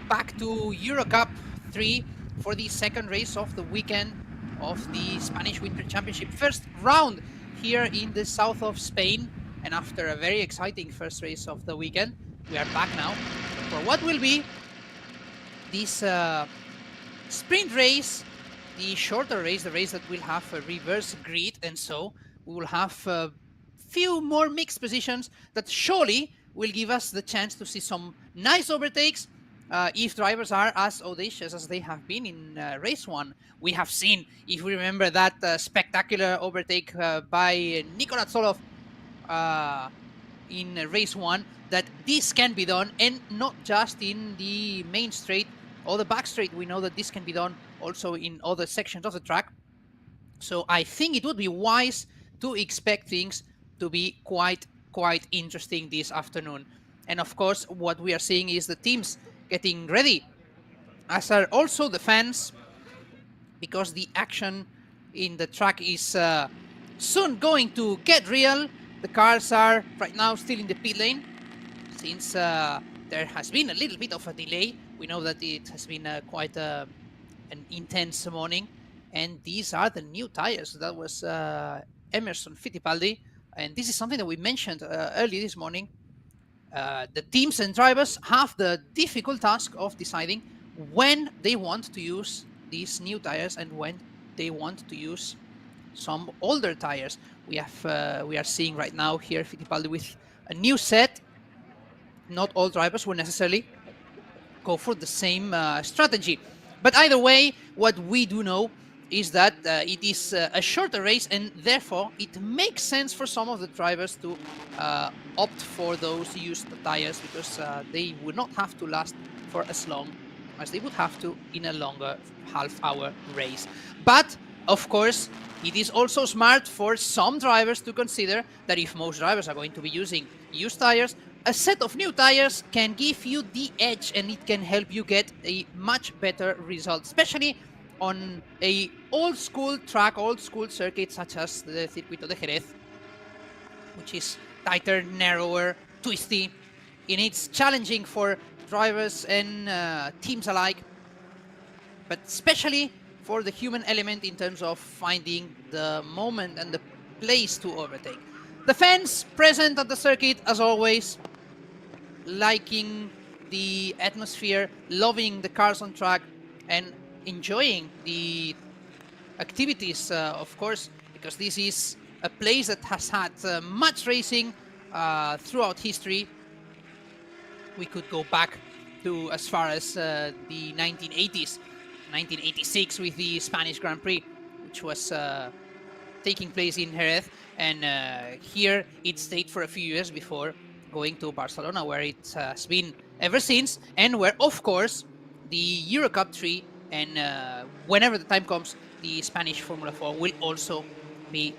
Back to Eurocup 3 for the second race of the weekend of the Spanish Winter Championship. First round here in the south of Spain. And after a very exciting first race of the weekend, we are back now for what will be this sprint race, the shorter race, the race that will have a reverse grid. And so we will have a few more mixed positions that surely will give us the chance to see some nice overtakes if drivers are as audacious as they have been in race one. We have seen, if we remember that spectacular overtake by Nicolas Solov in race one, that this can be done, and not just in the main straight or the back straight. We know that this can be done also in other sections of the track. So I think it would be wise to expect things to be quite interesting this afternoon. And of course, what we are seeing is the teams getting ready, as are also the fans, because the action in the track is soon going to get real. The cars are right now still in the pit lane, since there has been a little bit of a delay. We know that it has been quite an intense morning, and these are the new tires. That was Emerson Fittipaldi, and this is something that we mentioned early this morning. The teams and drivers have the difficult task of deciding when they want to use these new tires and when they want to use some older tires. We are seeing right now here Fittipaldi with a new set. Not all drivers will necessarily go for the same strategy, but either way, what we do know is that it is a shorter race, and therefore it makes sense for some of the drivers to opt for those used tires, because they would not have to last for as long as they would have to in a longer half-hour race. But of course, it is also smart for some drivers to consider that if most drivers are going to be using used tires, a set of new tires can give you the edge, and it can help you get a much better result, especially on a old school track, old school circuit such as the Circuito de Jerez, which is tighter, narrower, twisty, and it's challenging for drivers and teams alike, but especially for the human element in terms of finding the moment and the place to overtake. The fans present at the circuit, as always, liking the atmosphere, loving the cars on track, and enjoying the activities, of course, because this is a place that has had much racing throughout history. We could go back to as far as the 1980s, 1986 with the Spanish Grand Prix, which was taking place in Jerez, and here it stayed for a few years before going to Barcelona, where it has been ever since, and where, of course, the Eurocup 3 and whenever the time comes, the Spanish Formula 4 will also be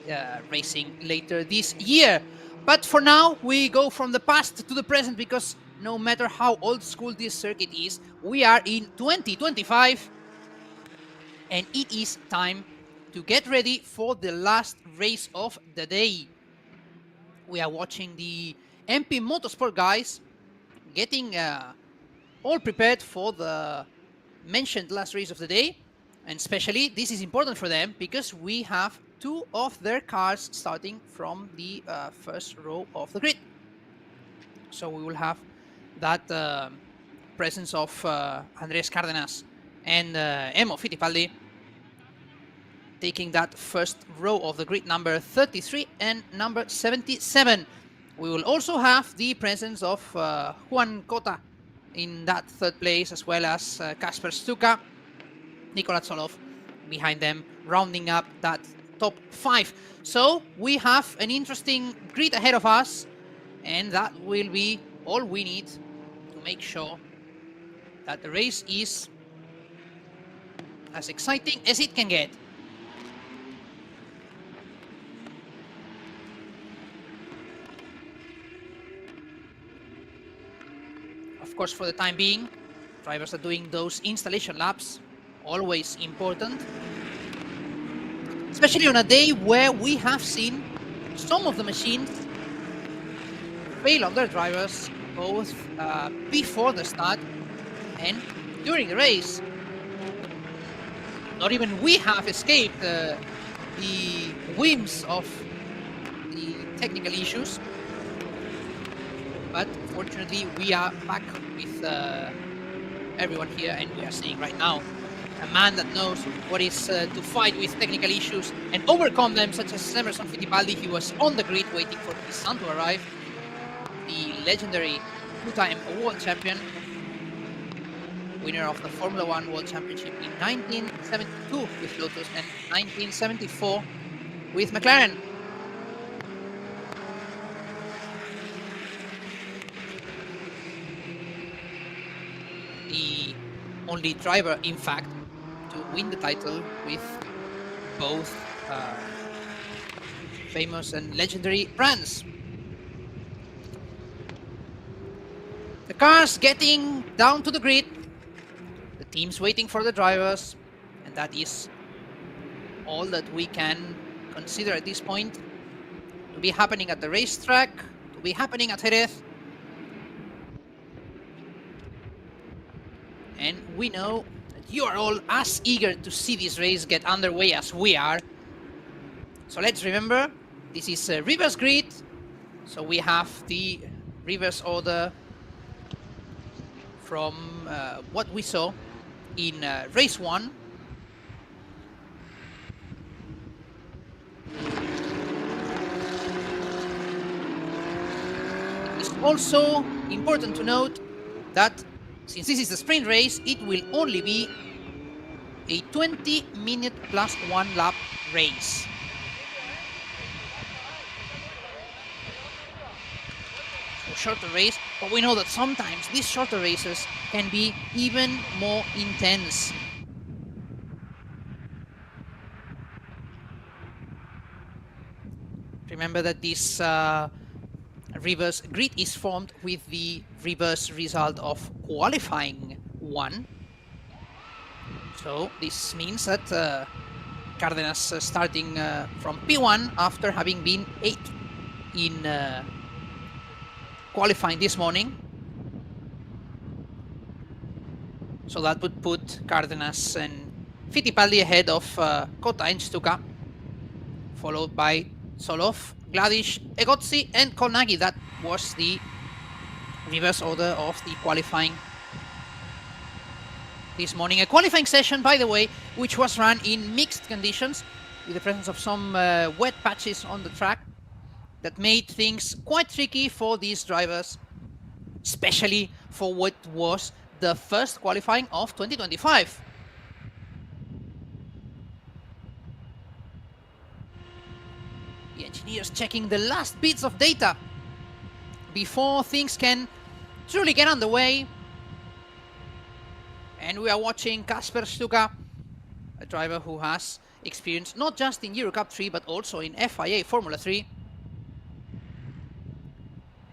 racing later this year. But for now, we go from the past to the present, because no matter how old school this circuit is, we are in 2025, and it is time to get ready for the last race of the day. We are watching the MP Motorsport guys getting all prepared for the mentioned last race of the day, and especially this is important for them because we have two of their cars starting from the first row of the grid. So we will have that presence of Andrés Cárdenas and Emo Fittipaldi taking that first row of the grid, number 33 and number 77. We will also have the presence of Juan Cota in that third place, as well as Kasper Stuka, Nicolas Solov behind them, rounding up that top 5. So we have an interesting grid ahead of us, and that will be all we need to make sure that the race is as exciting as it can get. Of course, for the time being, Drivers are doing those installation laps, always important. Especially on a day where we have seen some of the machines fail on their drivers, both before the start and during the race. Not even we have escaped the whims of the technical issues, but fortunately we are back with everyone here, and we are seeing right now a man that knows what is to fight with technical issues and overcome them, such as Emerson Fittipaldi. He was on the grid waiting for his son to arrive, the legendary two-time world champion, winner of the Formula One World Championship in 1972 with Lotus and 1974 with McLaren. The only driver, in fact, to win the title with both famous and legendary brands. The cars getting down to the grid, the teams waiting for the drivers, and that is all that we can consider at this point to be happening at the racetrack, to be happening at Jerez. And we know that you are all as eager to see this race get underway as we are. So let's remember, this is a reverse grid. So we have the reverse order from what we saw in race 1. It's also important to note that since this is a sprint race, it will only be a 20-minute plus 1 lap race. So shorter race, but we know that sometimes these shorter races can be even more intense. Remember that this reverse grid is formed with the reverse result of qualifying 1. So this means that Cárdenas starting from P1 after having been 8th in qualifying this morning. So that would put Cárdenas and Fittipaldi ahead of Cota and Stuka, followed by Solov, Gladish, Egozzi, and Kolnagi. That was the reverse order of the qualifying this morning. A qualifying session, by the way, which was run in mixed conditions with the presence of some wet patches on the track that made things quite tricky for these drivers, especially for what was the first qualifying of 2025. The engineers checking the last bits of data before things can truly get underway. And we are watching Kasper Stuka, a driver who has experience not just in Euro Cup 3 but also in FIA Formula 3.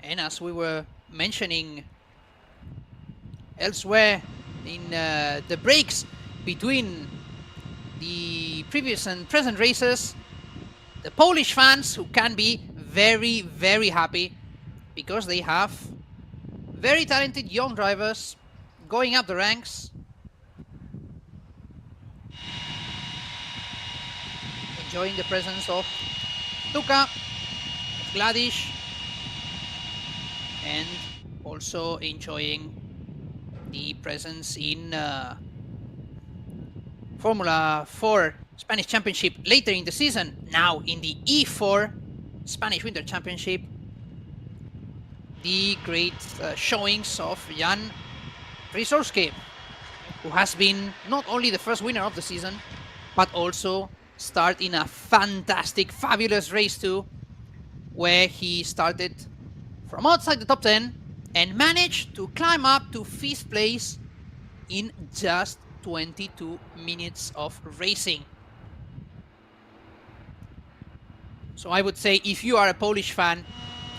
And as we were mentioning elsewhere in the breaks between the previous and present races, the Polish fans who can be very, very happy because they have very talented young drivers going up the ranks, enjoying the presence of Stuka, Gladish, and also enjoying the presence in Formula 4 Spanish Championship later in the season. Now in the E4 Spanish Winter Championship, the great showings of Jan Ryszorski, who has been not only the first winner of the season, but also start in a fantastic, fabulous race 2, where he started from outside the top 10 and managed to climb up to 5th place in just 22 minutes of racing. So I would say if you are a Polish fan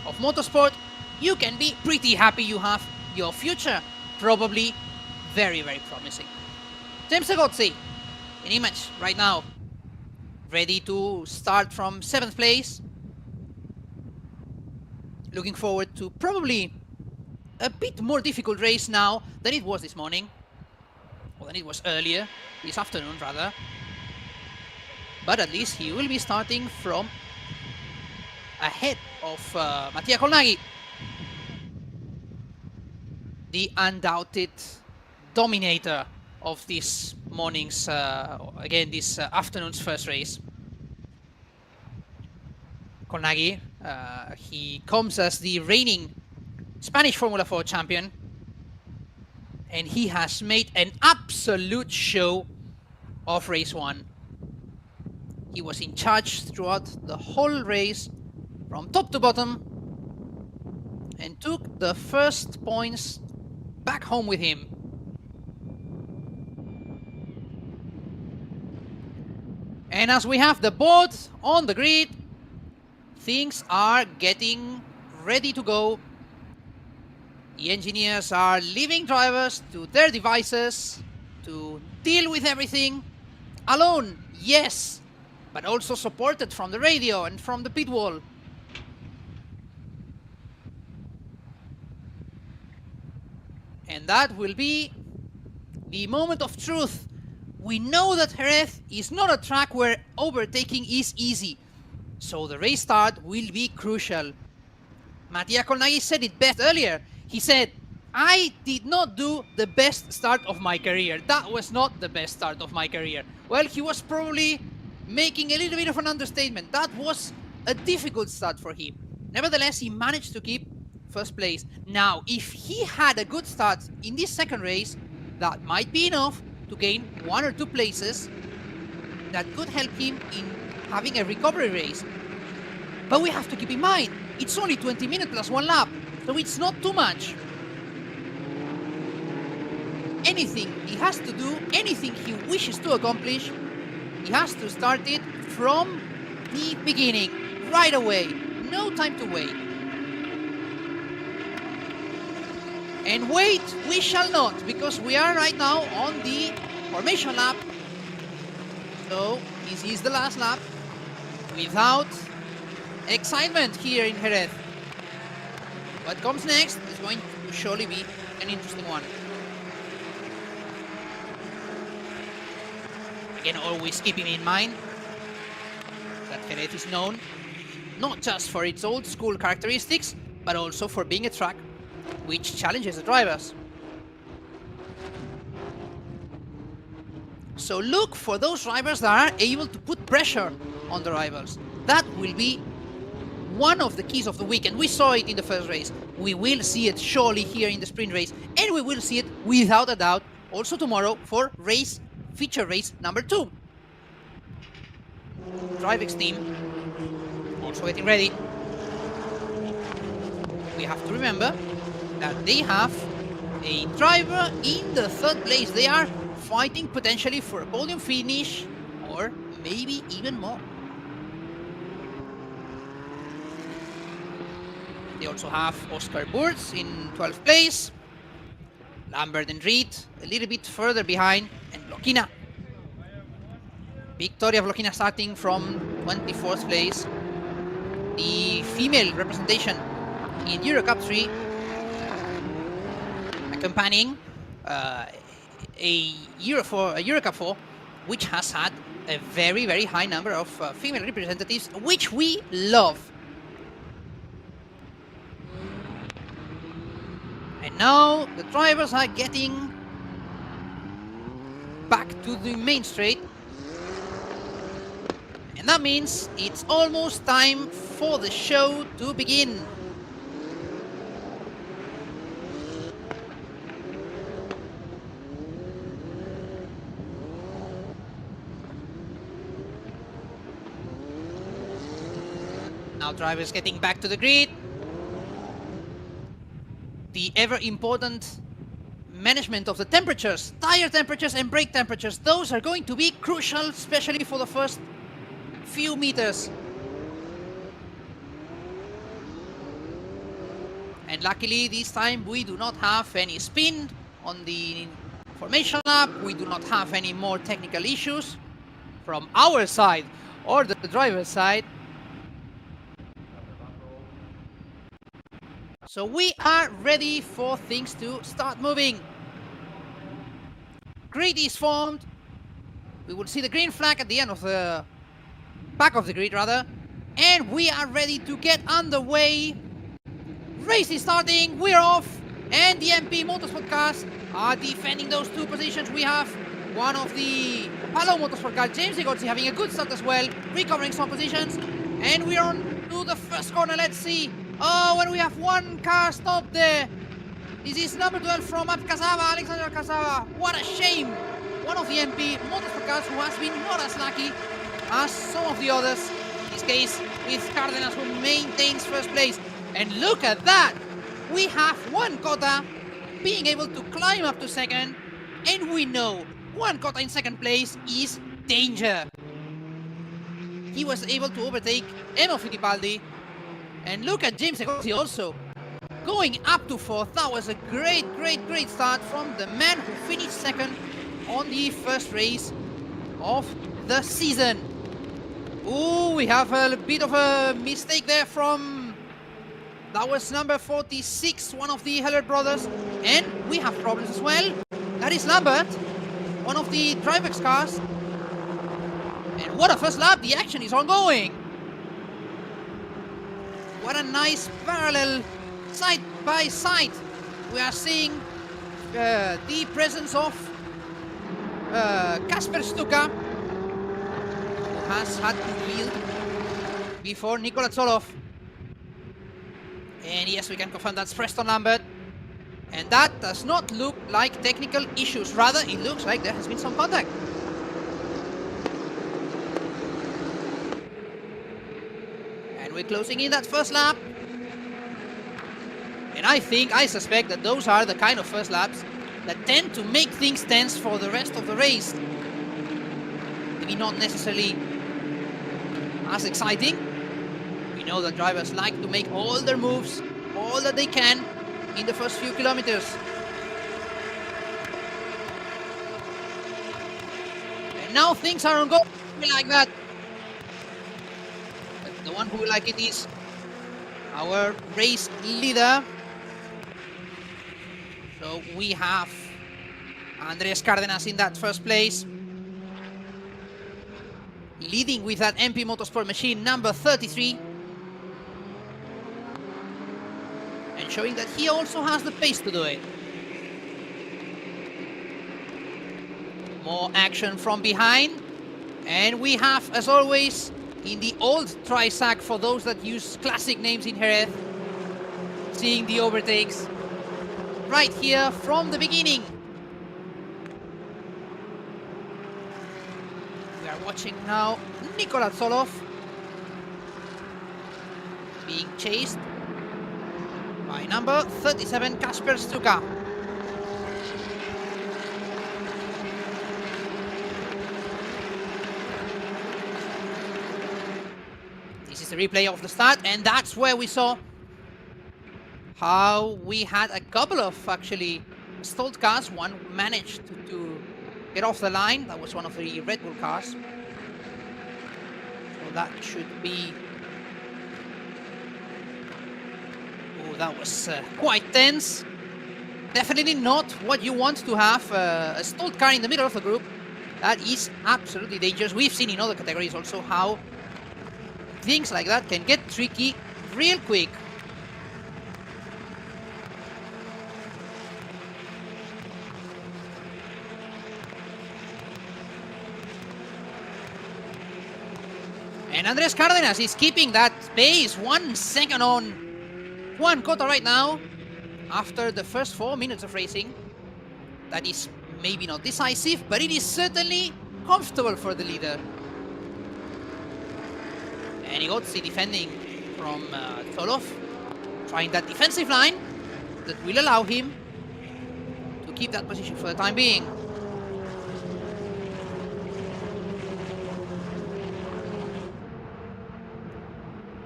of motorsport, you can be pretty happy. You have your future probably very, very promising. Tim Segozzi in image right now, ready to start from 7th place. Looking forward to probably a bit more difficult race now than it was this morning, or than it was earlier, this afternoon rather. But at least he will be starting from ahead of Mattia Colnaghi, the undoubted dominator of this morning's, again, this afternoon's first race. Colnaghi, he comes as the reigning Spanish Formula 4 champion, and he has made an absolute show of race 1. He was in charge throughout the whole race, from top to bottom, and took the first points back home with him. And as we have the board on the grid, things are getting ready to go. The engineers are leaving drivers to their devices to deal with everything alone, yes, but also supported from the radio and from the pit wall. And that will be the moment of truth. We know that Jerez is not a track where overtaking is easy, so the race start will be crucial. Mattia Colnaghi said it best earlier. He said, I did not do the best start of my career. That was not the best start of my career. Well, he was probably making a little bit of an understatement. That was a difficult start for him. Nevertheless, he managed to keep first place. Now, if he had a good start in this second race, that might be enough to gain 1 or 2 places that could help him in having a recovery race. But we have to keep in mind, it's only 20 minutes plus 1 lap, so it's not too much. Anything he has to do, anything he wishes to accomplish, he has to start it from the beginning, right away. No time to wait. And wait, we shall not, because we are right now on the formation lap. So this is the last lap without excitement here in Jerez. What comes next is going to surely be an interesting one. Again, always keeping in mind that Jerez is known not just for its old school characteristics, but also for being a track which challenges the drivers. So look for those drivers that are able to put pressure on the rivals. That will be one of the keys of the weekend. We saw it in the first race. We will see it surely here in the sprint race, and we will see it without a doubt also tomorrow for feature race number 2. Drivex team also getting ready. We have to remember that they have a driver in the 3rd place. They are fighting potentially for a podium finish, or maybe even more. They also have Oscar Burtz in 12th place, Lambert and Reed a little bit further behind, and Blochina. Victoria Blochina starting from 24th place. The female representation in Eurocup 3, accompanying a Eurocup 4, which has had a very, very high number of female representatives, which we love. And now the drivers are getting back to the main straight. And that means it's almost time for the show to begin. Now drivers getting back to the grid. The ever important management of the temperatures, tire temperatures and brake temperatures, those are going to be crucial, especially for the first few meters. And luckily this time we do not have any spin on the formation lap. We do not have any more technical issues from our side or the driver's side. So we are ready for things to start moving. Grid is formed. We will see the green flag at the end of the back of the grid rather. And we are ready to get underway. Race is starting, we're off, and the MP Motorsport cars are defending those two positions. We have one of the Palo Motorsport car, James Igorzi, having a good start as well, recovering some positions, and we're on to the first corner. Let's see. Oh, and we have one car stopped there. This is number 12 from Casava, Alexander Casava. What a shame. One of the MP Motorsport cars who has been not as lucky as some of the others. In this case, with Cardenas, who maintains first place. And look at that! We have Juan Cota being able to climb up to second, and we know Juan Cota in second place is danger. He was able to overtake Emo Fittipaldi, and look at James Egorzi also going up to fourth. That was a great start from the man who finished second on the first race of the season. Ooh, we have a bit of a mistake there from... That was number 46, one of the Heller brothers. And we have problems as well. That is Lambert, one of the Tribex cars. And what a first lap, the action is ongoing. What a nice parallel side by side. We are seeing the presence of Kasper Stuka, who has had to yield before Nikola Zolov. And yes, we can confirm that's Preston Lambert. And that does not look like technical issues. Rather, it looks like there has been some contact. And we're closing in that first lap. And I suspect that those are the kind of first laps that tend to make things tense for the rest of the race. Maybe not necessarily as exciting. We know that drivers like to make all their moves, all that they can in the first few kilometers. And now things are ongoing like that. But the one who will like it is our race leader. So we have Andrés Cárdenas in that first place, leading with that MP Motorsport machine number 33. And showing that he also has the pace to do it. More action from behind. And we have, as always, in the old Trisac, for those that use classic names in Jerez, seeing the overtakes right here from the beginning. We are watching now Nikola Zolov being chased by number 37, Kasper Stuka. This is the replay of the start, and that's where we saw how we had a couple of actually stalled cars. One managed to get off the line. That was one of the Red Bull cars. So that should be... That was quite tense. Definitely not what you want to have, a stalled car in the middle of the group. That is absolutely dangerous. We've seen in other categories also how things like that can get tricky real quick. And Andrés Cárdenas is keeping that pace, 1 second on Juan Cota right now, after the first 4 minutes of racing. That is maybe not decisive, but it is certainly comfortable for the leader. And Igorzi defending from Zolov, trying that defensive line that will allow him to keep that position for the time being.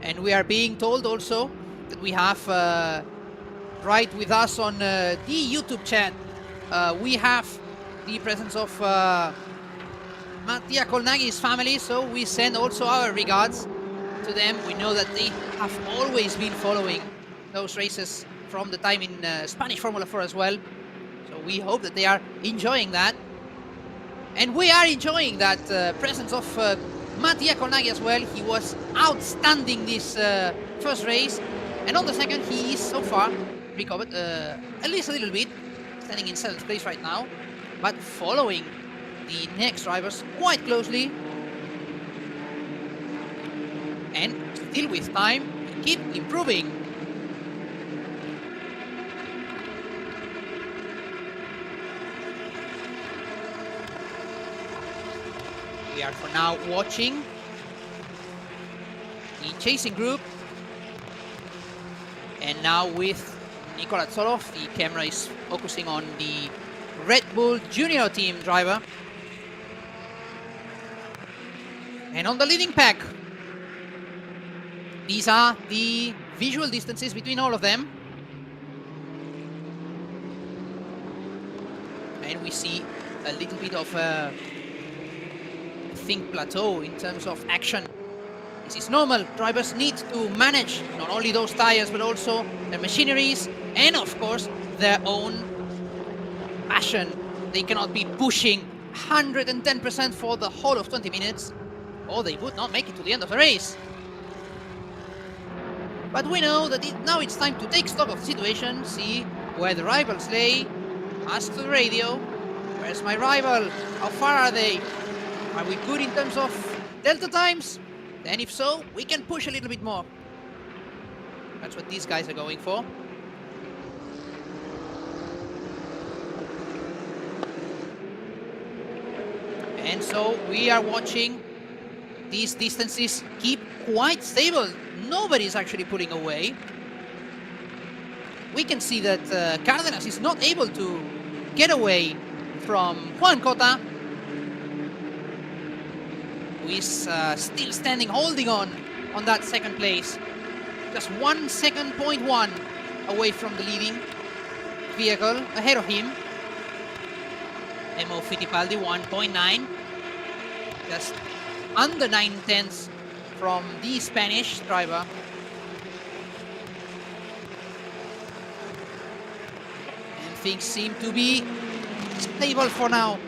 And we are being told also that we have right with us on the YouTube chat, we have the presence of Mattia Colnagi's family, so we send also our regards to them. We know that they have always been following those races from the time in Spanish Formula 4 as well. So we hope that they are enjoying that. And we are enjoying that presence of Mattia Colnagi as well. He was outstanding this first race. And on the second, he is so far recovered at least a little bit, standing in 7th place right now, but following the next drivers quite closely. And still with time, keep improving. We are for now watching the chasing group. And now with Nikola Tsolov, the camera is focusing on the Red Bull Junior Team driver. And on the leading pack, these are the visual distances between all of them. And we see a little bit of a plateau in terms of action. This is normal. Drivers need to manage not only those tires but also their machineries and of course their own passion. They cannot be pushing 110% for the whole of 20 minutes or they would not make it to the end of the race. But we know that now it's time to take stock of the situation, see where the rivals lay, ask to the radio, where's my rival, how far are they? Are we good in terms of delta times? Then if so, we can push a little bit more. That's what these guys are going for. And so we are watching these distances keep quite stable. Nobody's actually pulling away. We can see that Cárdenas is not able to get away from Juan Cota, who is still standing, holding on that second place. Just 1 second, 0.1 away from the leading vehicle ahead of him. Emo Fittipaldi, 1.9. Just under 9/10 from the Spanish driver. And things seem to be stable for now.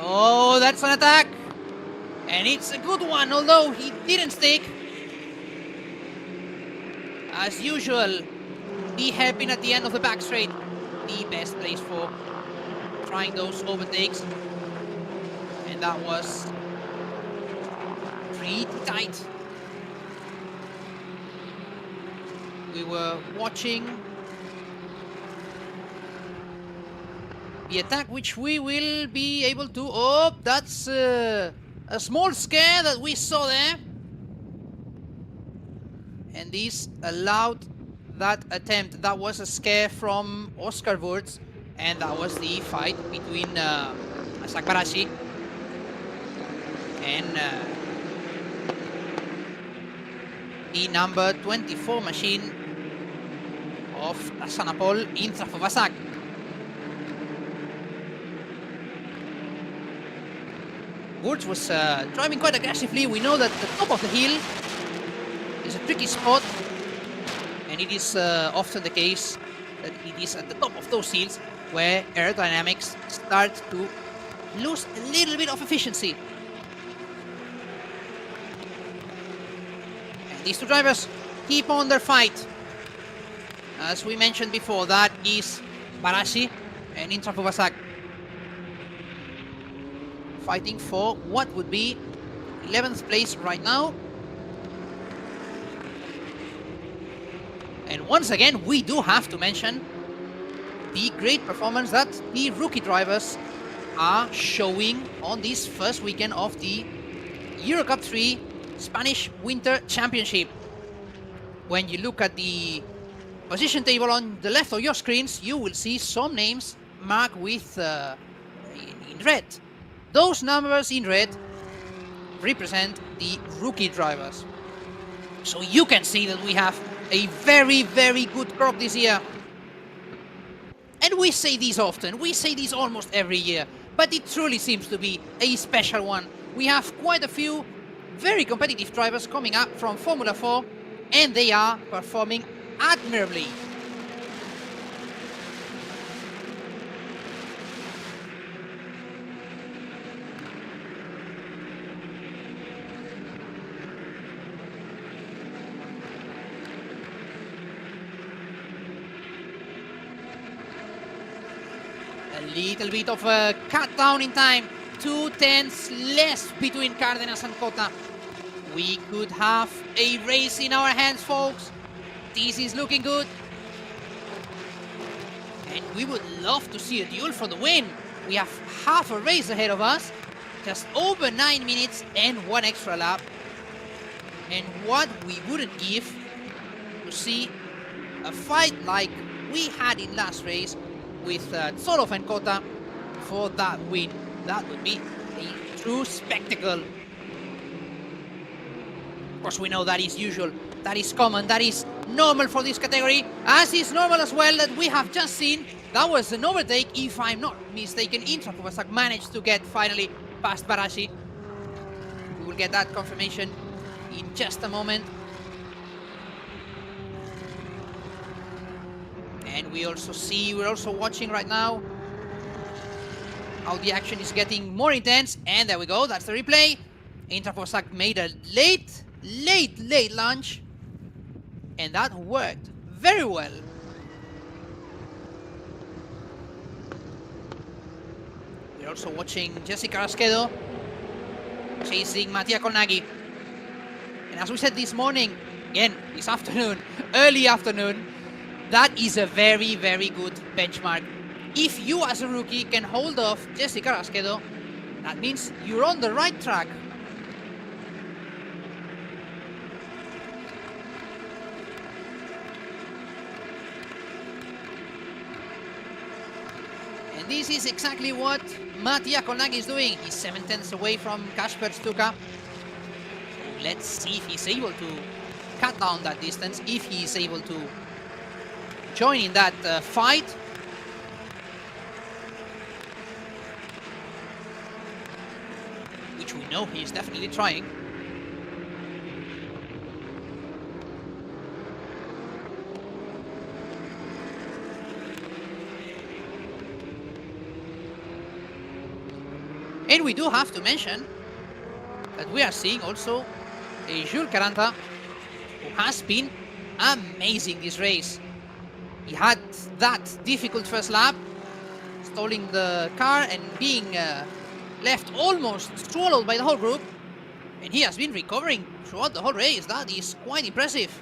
Oh, that's an attack. And it's a good one, although he didn't stick. As usual, the hairpin at the end of the back straight, the best place for trying those overtakes. And that was pretty tight. We were watching the attack, which we will be able to... Oh, that's a small scare that we saw there. And this allowed that attempt. That was a scare from Oscar Wurz. And that was the fight between Zach Barashi and the number 24 machine of Sanapol in Trafovasak. Wurz was driving quite aggressively. We know that the top of the hill is a tricky spot, and it is often the case that it is at the top of those hills where aerodynamics start to lose a little bit of efficiency. And these two drivers keep on their fight. As we mentioned before, that is Barashi and Intra Fuvasak fighting for what would be 11th place right now. And once again, we do have to mention the great performance that the rookie drivers are showing on this first weekend of the Eurocup 3 Spanish Winter Championship. When you look at the position table on the left of your screens, you will see some names marked with in red. Those numbers in red represent the rookie drivers. So you can see that we have a very, very good crop this year. And we say this often, we say this almost every year, but it truly seems to be a special one. We have quite a few very competitive drivers coming up from Formula 4, and they are performing admirably. A little bit of a cut down in time. 2 tenths less between Cárdenas and Cota. We could have a race in our hands, folks. This is looking good. And we would love to see a duel for the win. We have half a race ahead of us. Just over 9 minutes and 1 extra lap. And what we wouldn't give to see a fight like we had in last race with Tsoloff and Cota for that win. That would be a true spectacle. Of course, we know that is usual, that is common, that is normal for this category, as is normal as well that we have just seen. That was an overtake, if I'm not mistaken. Intra Kovasak managed to get finally past Barashi. We will get that confirmation in just a moment. And we also see, we're also watching right now how the action is getting more intense. And there we go, that's the replay. Intra Kovasak made a late launch, and that worked very well. We're also watching Jesse Carrasquedo chasing Mattia Colnaghi. And as we said this morning, again, this afternoon, early afternoon, that is a very, very good benchmark. If you as a rookie can hold off Jesse Carrasquedo, that means you're on the right track. And this is exactly what Mattia Colnaghi is doing. He's 7 tenths away from Kasper Stuka. So let's see if he's able to cut down that distance, if he is able to join in that fight. Which we know he's definitely trying. And we do have to mention that we are seeing also a Jules Caranta who has been amazing this race. He had that difficult first lap, stalling the car and being left almost swallowed by the whole group. And he has been recovering throughout the whole race. That is quite impressive.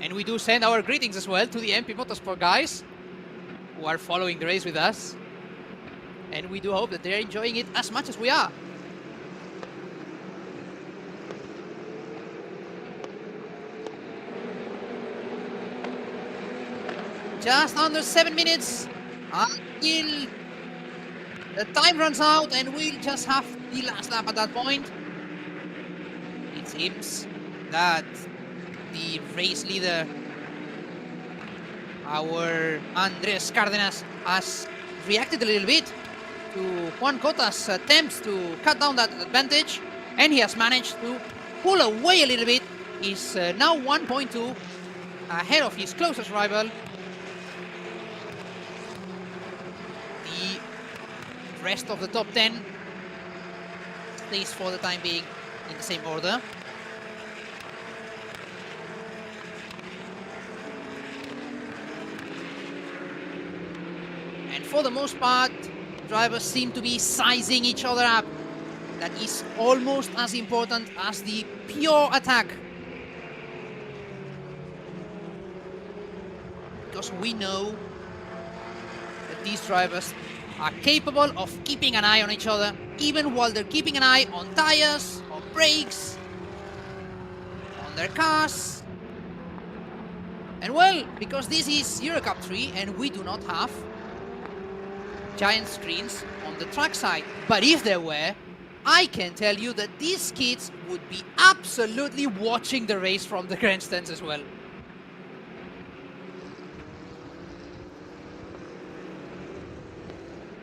And we do send our greetings as well to the MP Motorsport guys who are following the race with us. And we do hope that they're enjoying it as much as we are. Just under 7 minutes until the time runs out, and we'll just have the last lap at that point. It seems that the race leader, our Andrés Cárdenas, has reacted a little bit to Juan Cota's attempts to cut down that advantage, and he has managed to pull away a little bit. He's now 1.2 ahead of his closest rival. The rest of the top 10 stays for the time being in the same order. And for the most part, drivers seem to be sizing each other up. That is almost as important as the pure attack. Because we know that these drivers are capable of keeping an eye on each other, even while they're keeping an eye on tires, on brakes, on their cars. And well, because this is Eurocup 3 and we do not have giant screens on the track side. But if there were, I can tell you that these kids would be absolutely watching the race from the grandstands as well.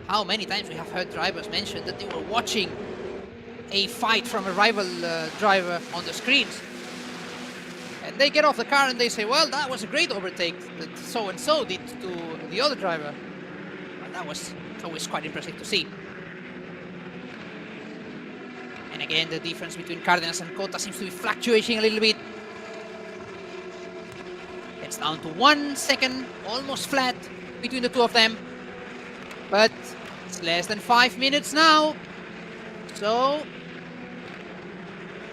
How many times we have heard drivers mention that they were watching a fight from a rival driver on the screens. And they get off the car and they say, well, that was a great overtake that so-and-so did to the other driver. But that was always quite impressive to see. And again, the difference between Cárdenas and Cota seems to be fluctuating a little bit. It's down to 1 second, almost flat between the two of them. But it's less than 5 minutes now. So,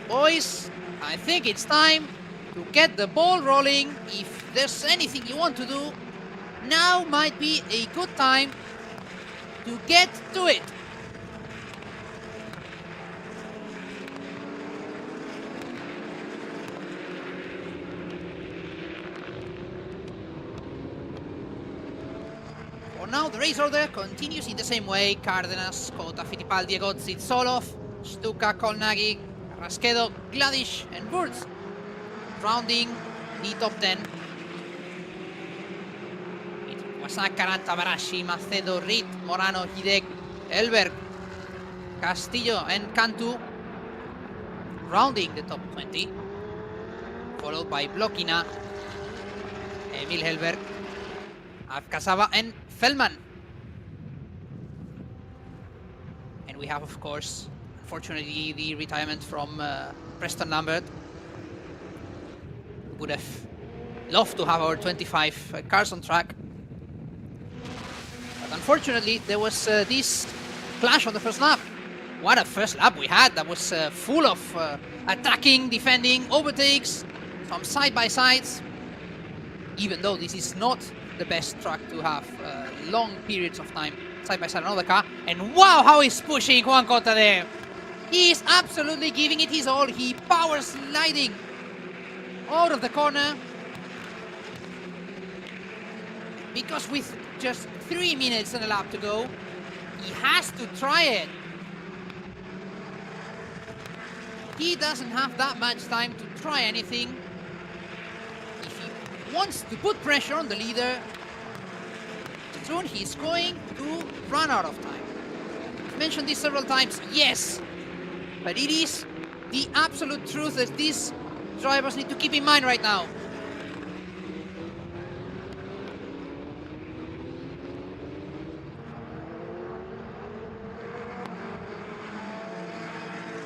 boys, I think it's time to get the ball rolling. If there's anything you want to do, now might be a good time to get to it. For now, the race order continues in the same way. Cárdenas, Cota, Fittipaldi, Egozzi, Solov, Stuka, Kolnagi, Rasquedo, Gladish, and Wurz, rounding the top 10. Wasak, Caranta, Barashi, Macedo, Reed, Morano, Hidek, Elberg, Castillo, and Cantu, rounding the top 20. Followed by Blokina, Emil Helberg, Avkasava, and Feldman. And we have, of course, unfortunately, the retirement from Preston Lambert. Would have loved to have our 25 cars on track. But unfortunately, there was this clash on the first lap. What a first lap we had. That was full of attacking, defending, overtakes, some side-by-sides. Even though this is not the best track to have long periods of time side-by-side another car. And wow, how he's pushing Juan Cota there. He is absolutely giving it his all. He power sliding out of the corner. Because with just 3 minutes and a lap to go, he has to try it. He doesn't have that much time to try anything. If he wants to put pressure on the leader, soon he's going to run out of time. I've mentioned this several times, yes, but it is the absolute truth that these drivers need to keep in mind right now.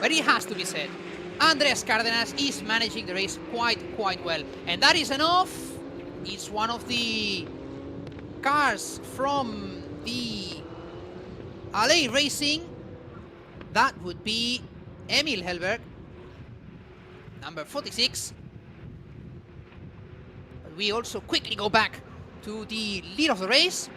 But it has to be said, Andrés Cárdenas is managing the race quite well. And that is enough. It's one of the cars from the LA Racing. That would be Emil Helberg, number 46. But we also quickly go back to the lead of the race,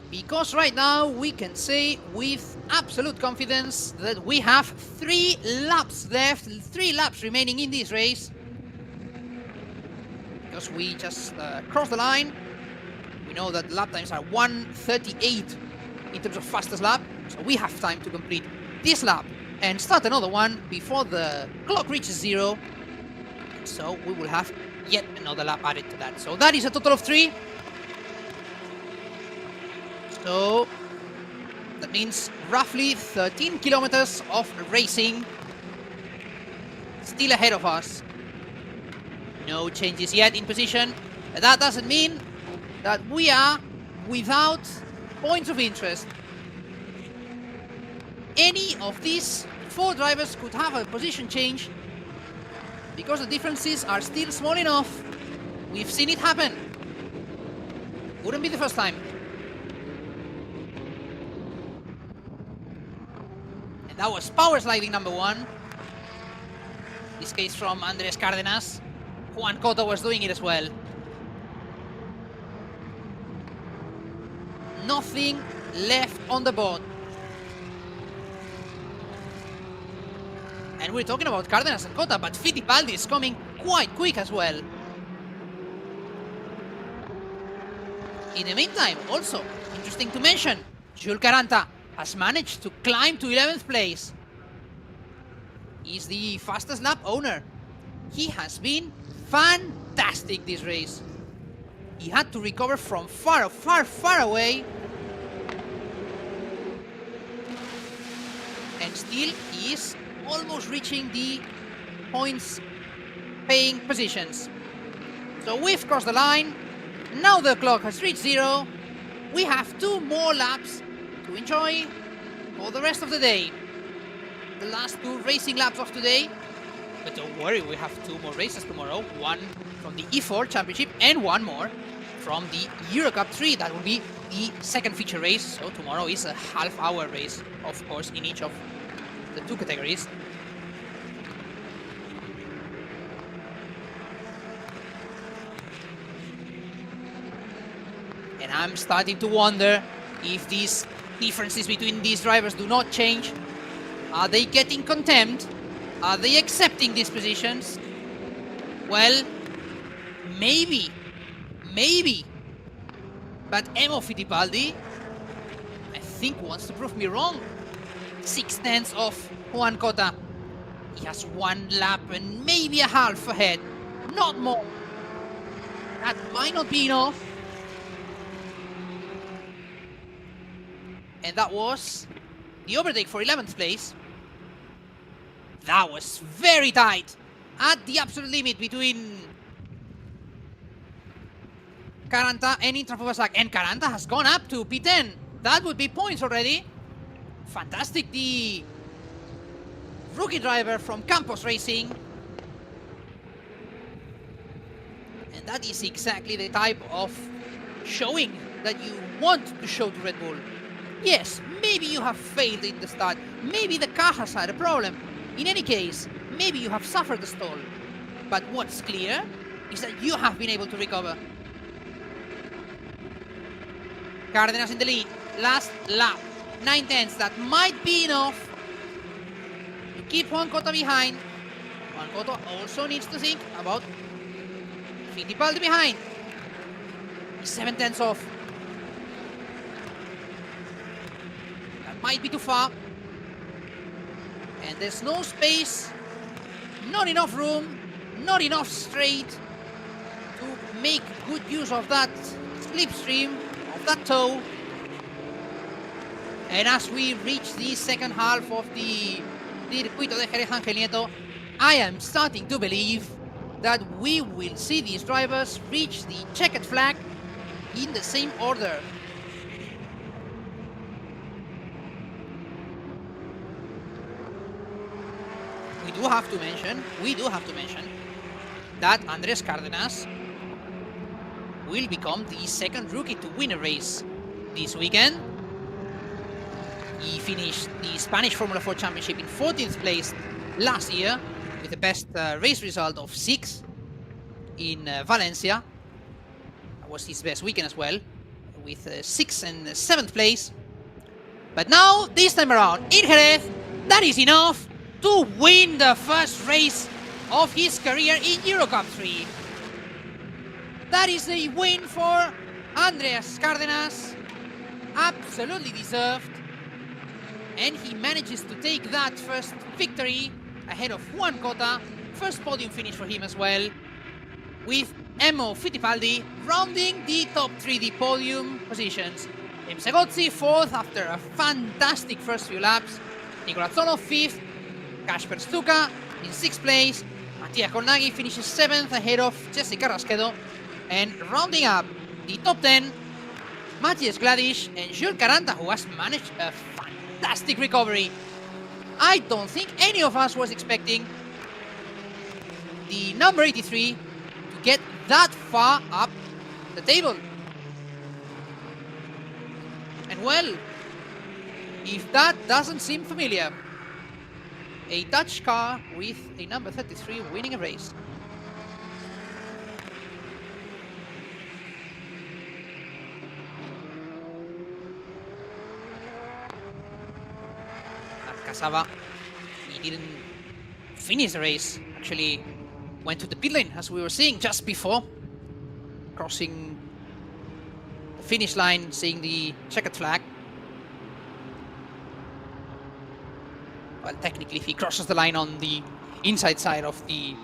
because right now we can say with absolute confidence that we have 3 laps left, 3 laps remaining in this race. Because we just crossed the line. We know that lap times are 1:38 in terms of fastest lap, so we have time to complete this lap and start another one before the clock reaches 0. So we will have yet another lap added to that. So that is a total of 3. So that means roughly 13 kilometers of racing still ahead of us. No changes yet in position. But that doesn't mean that we are without points of interest. Any of these 4 drivers could have a position change because the differences are still small enough. We've seen it happen. Wouldn't be the first time. And that was power sliding number 1. In this case from Andrés Cárdenas. Juan Cota was doing it as well. Nothing left on the board. And we're talking about Cárdenas and Cota, but Fittipaldi is coming quite quick as well. In the meantime, also, interesting to mention, Jules Caranta has managed to climb to 11th place. He's the fastest lap owner. He has been fantastic this race. He had to recover from far away. And still he is almost reaching the points paying positions. So we've crossed the line. Now the clock has reached 0. We have 2 more laps to enjoy for the rest of the day. The last 2 racing laps of today. But don't worry, we have 2 more races tomorrow. One from the E4 Championship and one more from the Euro Cup 3. That will be the second feature race. So tomorrow is a half-hour race, of course, in each of the 2 categories. And I'm starting to wonder if these differences between these drivers do not change. Are they getting contempt? Are they accepting these positions? Well, maybe. But Emo Fittipaldi, I think, wants to prove me wrong. 6/10 of Juan Cota. He has 1 lap and maybe a half ahead. Not more. That might not be enough. And that was the overtake for 11th place. That was very tight. At the absolute limit between Caranta and Intran Fubasak. And Caranta has gone up to P10. That would be points already. Fantastic. The rookie driver from Campos Racing. And that is exactly the type of showing that you want to show to Red Bull. Yes, maybe you have failed in the start. Maybe the car has had a problem. In any case, maybe you have suffered a stall. But what's clear is that you have been able to recover. Cárdenas in the lead. Last lap. 9/10. That might be enough to keep Juan Cota behind. Juan Cota also needs to think about Fittipaldi behind. He's 7/10 off. That might be too far. And there's no space, not enough room, not enough straight to make good use of that slipstream, of that toe. And as we reach the second half of the Circuito de Jerez Ángel Nieto, I am starting to believe that we will see these drivers reach the checkered flag in the same order. We do have to mention that Andrés Cárdenas will become the second rookie to win a race this weekend. He finished the Spanish Formula 4 Championship in 14th place last year with the best race result of 6 in Valencia. That was his best weekend as well, with 6th and 7th place. But now, this time around, in Jerez, that is enough to win the first race of his career in Euro Cup 3. That is a win for Andrés Cárdenas, absolutely deserved. And he manages to take that first victory ahead of Juan Cota. First podium finish for him as well, with Emo Fittipaldi rounding the top 3, the podium positions. James Segozzi 4th after a fantastic first few laps. Nicola Zono 5th. Kasper Stuka in 6th place. Matías Colnaghi finishes 7th ahead of Jesse Carrasquedo. And rounding up the top 10, Matías Gladish and Jules Caranta, who has managed a fantastic recovery. I don't think any of us was expecting the number 83 to get that far up the table. And well, if that doesn't seem familiar, a Dutch car with a number 33 winning a race. Casava, he didn't finish the race, actually went to the pit lane, as we were seeing just before crossing the finish line, seeing the checkered flag. Well, technically, if he crosses the line on the inside side of the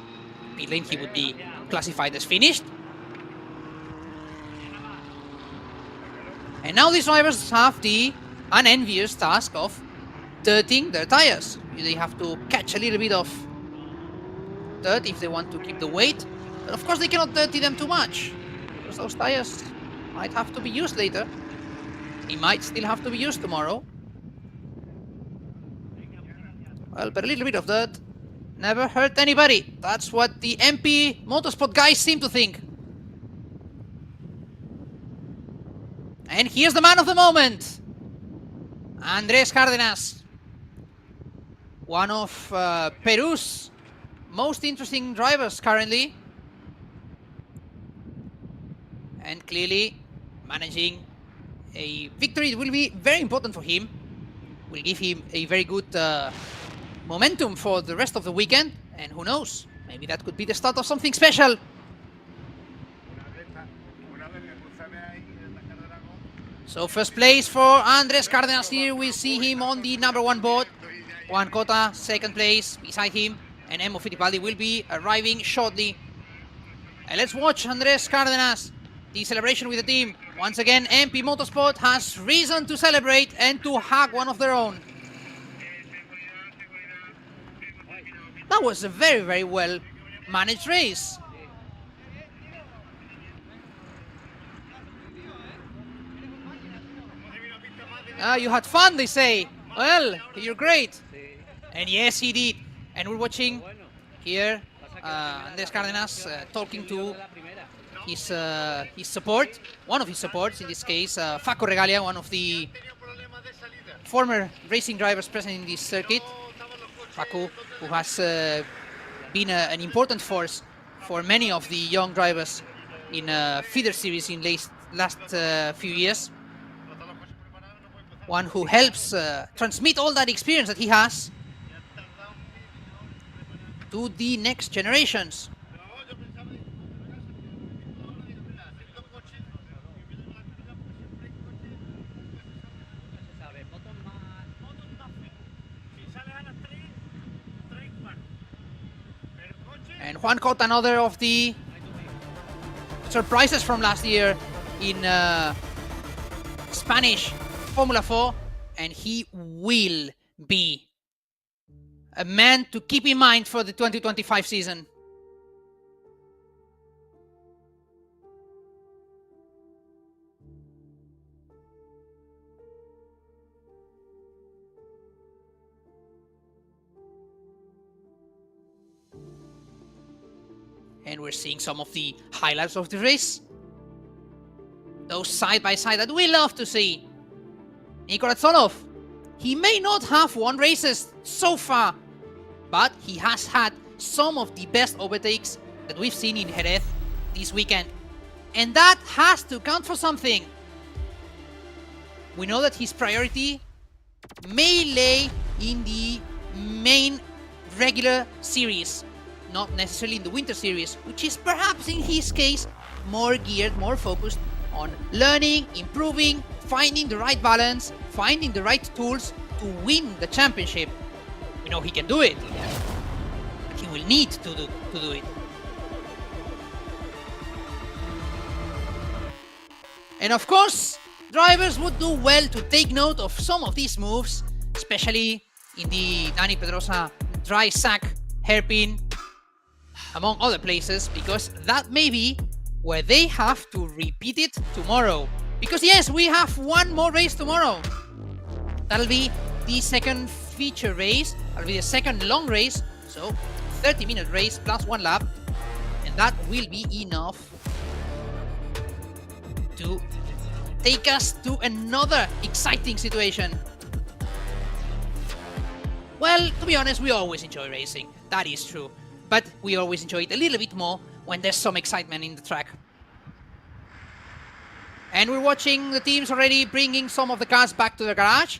pit lane, he would be classified as finished. And now these drivers have the unenvious task of dirting their tires. They have to catch a little bit of dirt if they want to keep the weight. But of course they cannot dirty them too much, because those tires might have to be used later. They might still have to be used tomorrow. Well, but a little bit of dirt never hurt anybody. That's what the MP Motorsport guys seem to think. And here's the man of the moment, Andrés Cárdenas. One of Peru's most interesting drivers currently. And clearly managing a victory will be very important for him. Will give him a very good momentum for the rest of the weekend. And who knows, maybe that could be the start of something special. So first place for Andrés Cárdenas here. We see him on the #1 board. Juan Cota, second place beside him. And Emo Fittipaldi will be arriving shortly. And let's watch Andrés Cárdenas, the celebration with the team. Once again, MP Motorsport has reason to celebrate and to hug one of their own. That was a very, very well managed race. You had fun, they say. Well, you're great. And yes, he did. And we're watching here Andrés Cárdenas talking to his support, one of his supports, in this case, Facu Regalia, one of the former racing drivers present in this circuit. Facu, who has been an important force for many of the young drivers in feeder series in last few years. One who helps transmit all that experience that he has to the next generations. And Juan Cota, another of the surprises from last year in Spanish Formula 4, and he will be a man to keep in mind for the 2025 season. And we're seeing some of the highlights of the race. Those side by side that we love to see. Nico Ratsonov, he may not have won races so far, but he has had some of the best overtakes that we've seen in Jerez this weekend. And that has to count for something. We know that his priority may lay in the main regular series, not necessarily in the winter series, which is perhaps in his case more geared, more focused on learning, improving, finding the right balance, finding the right tools to win the championship. We know he can do it, but he will need to do it. And of course, drivers would do well to take note of some of these moves, especially in the Dani Pedrosa dry sack hairpin, among other places, because that may be where they have to repeat it tomorrow. Because yes, we have one more race tomorrow. That'll be the second feature race. That'll be the second long race. So 30-minute race plus 1 lap. And that will be enough to take us to another exciting situation. Well, to be honest, we always enjoy racing. That is true. But we always enjoy it a little bit more when there's some excitement in the track. And we're watching the teams already bringing some of the cars back to the garage.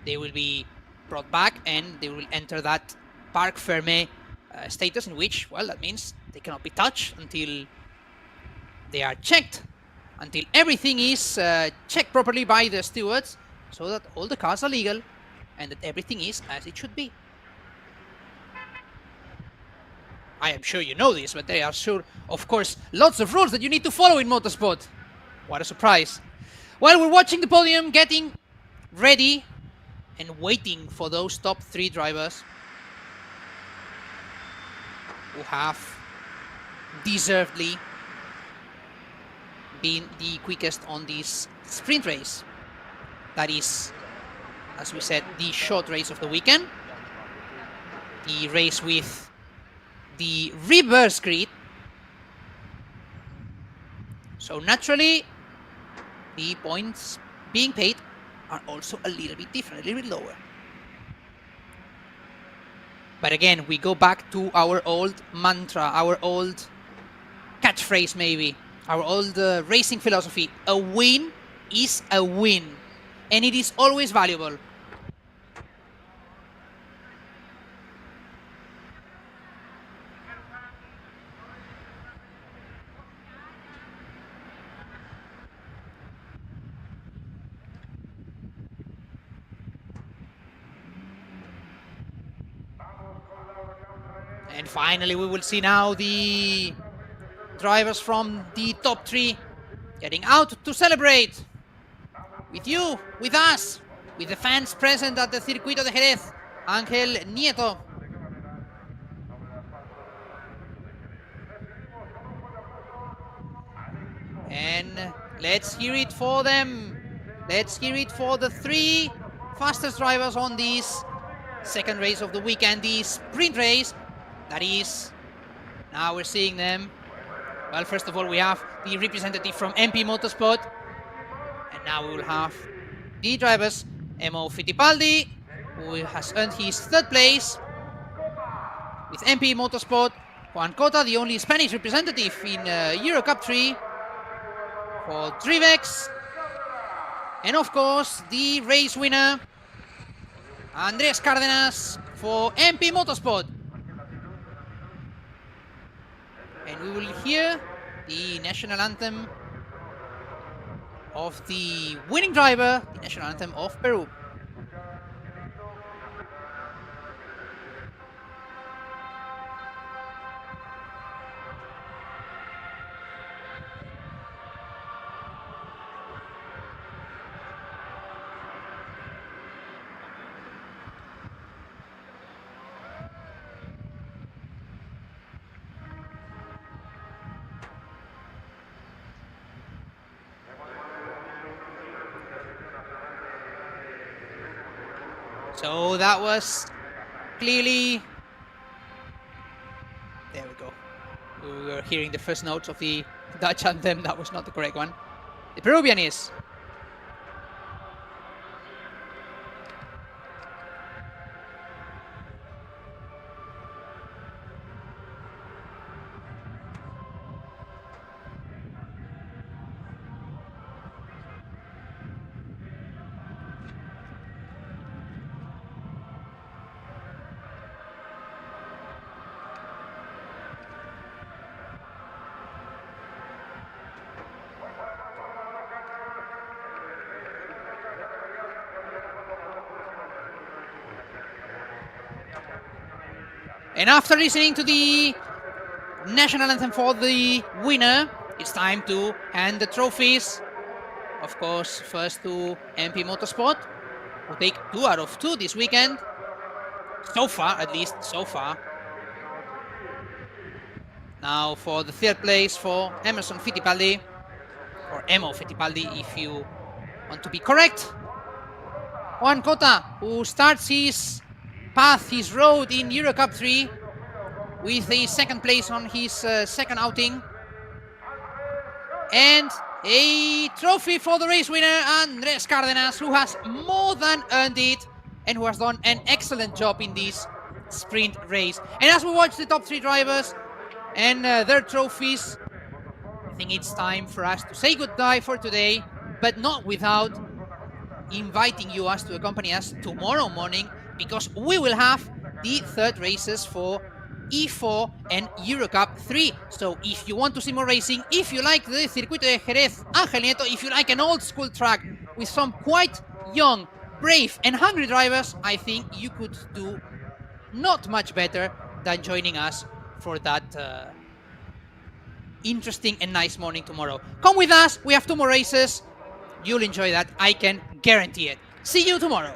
They will be brought back and they will enter that parc fermé status, in which, well, that means they cannot be touched until they are checked, until everything is checked properly by the stewards, so that all the cars are legal and that everything is as it should be. I am sure you know this, but there are sure, of course, lots of rules that you need to follow in motorsport. What a surprise. While we're watching the podium, getting ready and waiting for those top 3 drivers who have deservedly been the quickest on this sprint race. That is, as we said, the short race of the weekend. The race with the reverse grid. So naturally, the points being paid are also a little bit different, a little bit lower. But again, we go back to our old mantra, our old catchphrase maybe, our old racing philosophy. A win is a win, and it is always valuable. And finally, we will see now the drivers from the top 3 getting out to celebrate with you, with us, with the fans present at the Circuito de Jerez. Ángel Nieto. And let's hear it for them. Let's hear it for the 3 fastest drivers on this second race of the weekend, the sprint race. That is, now we're seeing them. Well, first of all, we have the representative from MP Motorsport. And now we will have the drivers, Emo Fittipaldi, who has earned his 3rd place with MP Motorsport. Juan Cota, the only Spanish representative in Euro Cup 3 for Drivex. And of course, the race winner, Andrés Cárdenas for MP Motorsport. And we will hear the national anthem of the winning driver, the national anthem of Peru. So that was clearly, there we go. We were hearing the first notes of the Dutch anthem. That was not the correct one. The Peruvian is. And after listening to the national anthem for the winner, it's time to hand the trophies. Of course, first to MP Motorsport, who take 2 out of 2 this weekend. So far, at least, so far. Now for the 3rd place for Emerson Fittipaldi, or Emo Fittipaldi if you want to be correct. Juan Cota, who starts his path, his road in Euro Cup 3 with a 2nd place on his 2nd outing. And a trophy for the race winner, Andrés Cárdenas, who has more than earned it and who has done an excellent job in this sprint race. And as we watch the top 3 drivers and their trophies, I think it's time for us to say goodbye for today, but not without inviting you us to accompany us tomorrow morning, because we will have the 3rd races for E4 and Euro Cup 3. So if you want to see more racing, if you like the Circuito de Jerez, Ángel Nieto, if you like an old school track with some quite young, brave and hungry drivers, I think you could do not much better than joining us for that interesting and nice morning tomorrow. Come with us. We have 2 more races. You'll enjoy that. I can guarantee it. See you tomorrow.